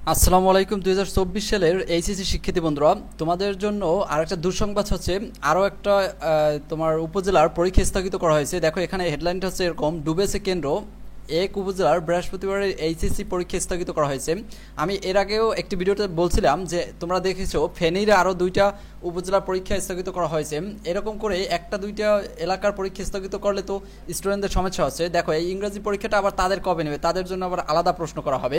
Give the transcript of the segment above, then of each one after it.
আসসালামু আলাইকুম। 2024 সালের এইচএসসি শিক্ষার্থী বন্ধুরা, তোমাদের জন্য আরেকটা দুঃসংবাদ হচ্ছে আরও একটা তোমার উপজেলার পরীক্ষা স্থগিত করা হয়েছে। দেখো এখানে হেডলাইনটা হচ্ছে এরকম: ডুবেছে কেন্দ্র, এক উপজেলার বৃহস্পতিবারের এইচএসসি পরীক্ষা স্থগিত করা হয়েছে। আমি এর আগেও একটি ভিডিওতে বলছিলাম যে তোমরা দেখেছো ফেনীর আরও দুইটা উপজেলার পরীক্ষা স্থগিত করা হয়েছে। এরকম করে একটা দুইটা এলাকার পরীক্ষা স্থগিত করলে তো স্টুডেন্টদের সমস্যা হচ্ছে। দেখো এই ইংরেজি পরীক্ষাটা আবার তাদের কবে নেবে, তাদের জন্য আবার আলাদা প্রশ্ন করা হবে।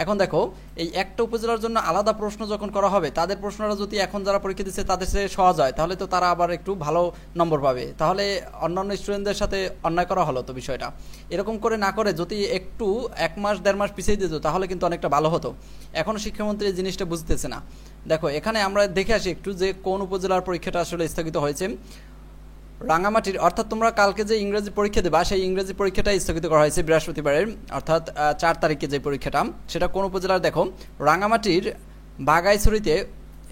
এখন দেখো এই একটা উপজেলার জন্য আলাদা প্রশ্ন যখন করা হবে, তাদের প্রশ্নটা যদি এখন যারা পরীক্ষা দিচ্ছে তাদের সাথে সহজ হয়, তাহলে তো তারা আবার একটু ভালো নম্বর পাবে। তাহলে অন্যান্য স্টুডেন্টদের সাথে অন্যায় করা হলো তো বিষয়টা। এরকম করে না করে যদি একটু 1 মাস 1.5 মাস পিছিয়ে দিত তাহলে কিন্তু অনেকটা ভালো হতো। এখনও শিক্ষামন্ত্রী এই জিনিসটা বুঝতেছে না। দেখো এখানে আমরা দেখে আসি একটু যে কোন উপজেলার পরীক্ষাটা আসলে স্থগিত হয়েছে। রাঙামাটির, অর্থাৎ তোমরা কালকে যে ইংরেজি পরীক্ষা দেবা সেই ইংরেজি পরীক্ষাটা স্থগিত করা হয়েছে বৃহস্পতিবারের, অর্থাৎ 4 তারিখে যে পরীক্ষাটা, সেটা কোন উপজেলার দেখো রাঙামাটির বাগাইছড়িতে।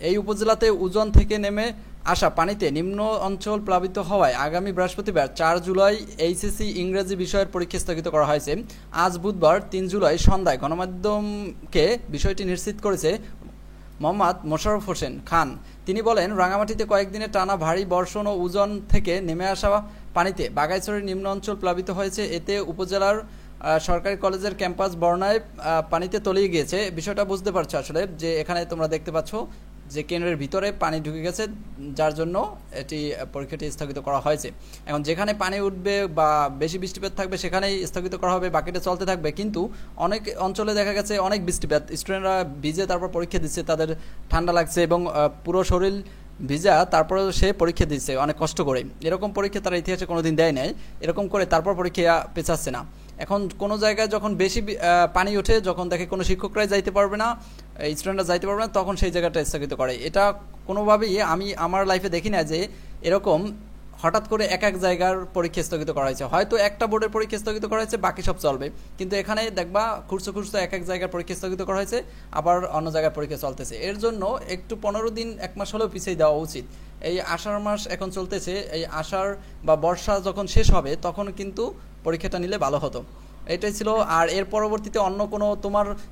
এই উপজেলাতে উজন থেকে নেমে আসা পানিতে নিম্ন অঞ্চল প্লাবিত হওয়ায় আগামী বৃহস্পতিবার 4 জুলাই এইচএসসি ইংরেজি বিষয়ের পরীক্ষা স্থগিত করা হয়েছে। আজ বুধবার 3 জুলাই সন্ধ্যায় গণমাধ্যমকে বিষয়টি নিশ্চিত করেছে মোহাম্মদ মোশাররফ হোসেন খান। তিনি বলেন, রাঙামাটিতে কয়েকদিনের টানা ভারী বর্ষণ ও উজন থেকে নেমে আসা পানিতে বাগাইছড়ির নিম্ন অঞ্চল প্লাবিত হয়েছে। এতে উপজেলার সরকারি কলেজের ক্যাম্পাস বর্ণায় পানিতে তলিয়ে গিয়েছে। বিষয়টা বুঝতে পারছো আসলে, যে এখানে তোমরা দেখতে পাচ্ছ যে কেন্দ্রের ভিতরে পানি ঢুকে গেছে, যার জন্য এটি পরীক্ষাটি স্থগিত করা হয়েছে। এখন যেখানে পানি উঠবে বা বেশি বৃষ্টিপাত থাকবে সেখানেই স্থগিত করা হবে, বাকিটা চলতে থাকবে। কিন্তু অনেক অঞ্চলে দেখা গেছে অনেক বৃষ্টিপাত, স্টুডেন্টরা ভিজে তারপর পরীক্ষা দিচ্ছে, তাদের ঠান্ডা লাগছে এবং পুরো শরীর ভিজা, তারপরেও সে পরীক্ষা দিচ্ছে অনেক কষ্ট করে। এরকম পরীক্ষা তারা ইতিহাসে কোনোদিন দেয় নাই, এরকম করে তারপর পরীক্ষা পেছাচ্ছে না। এখন কোনো জায়গায় যখন বেশি পানি ওঠে, যখন দেখে কোনো শিক্ষকরাই যাইতে পারবে না, স্টুডেন্টরা যাইতে পারবে না, তখন সেই জায়গাটা স্থগিত করে। এটা কোনোভাবেই আমি আমার লাইফে দেখি না যে এরকম হঠাৎ করে এক এক জায়গার পরীক্ষা স্থগিত করা হয়েছে। হয়তো একটা বোর্ডের পরীক্ষা স্থগিত করা হয়েছে, বাকি সব চলবে, কিন্তু এখানে দেখবা খুঁড়ছো খুঁড়ছো এক এক জায়গার পরীক্ষা স্থগিত করা হয়েছে, আবার অন্য জায়গায় পরীক্ষা চলতেছে। এর জন্য একটু 15 দিন 1 মাস হলেও পিছিয়ে দেওয়া উচিত। এই আষাঢ় মাস এখন চলতেছে, এই আষাঢ় বা বর্ষা যখন শেষ হবে তখন কিন্তু পরীক্ষাটা নিলে ভালো হতো। এটাই ছিল। আর এর পরবর্তীতে অন্য কোনো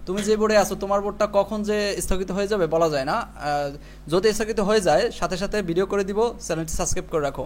তুমি যে বোর্ডে আছো তোমার বোর্ডটা কখন যে স্থগিত হয়ে যাবে বলা যায় না। যদি স্থগিত হয়ে যায় সাথে সাথে ভিডিও করে দিব, চ্যানেলটি সাবস্ক্রাইব করে রাখো।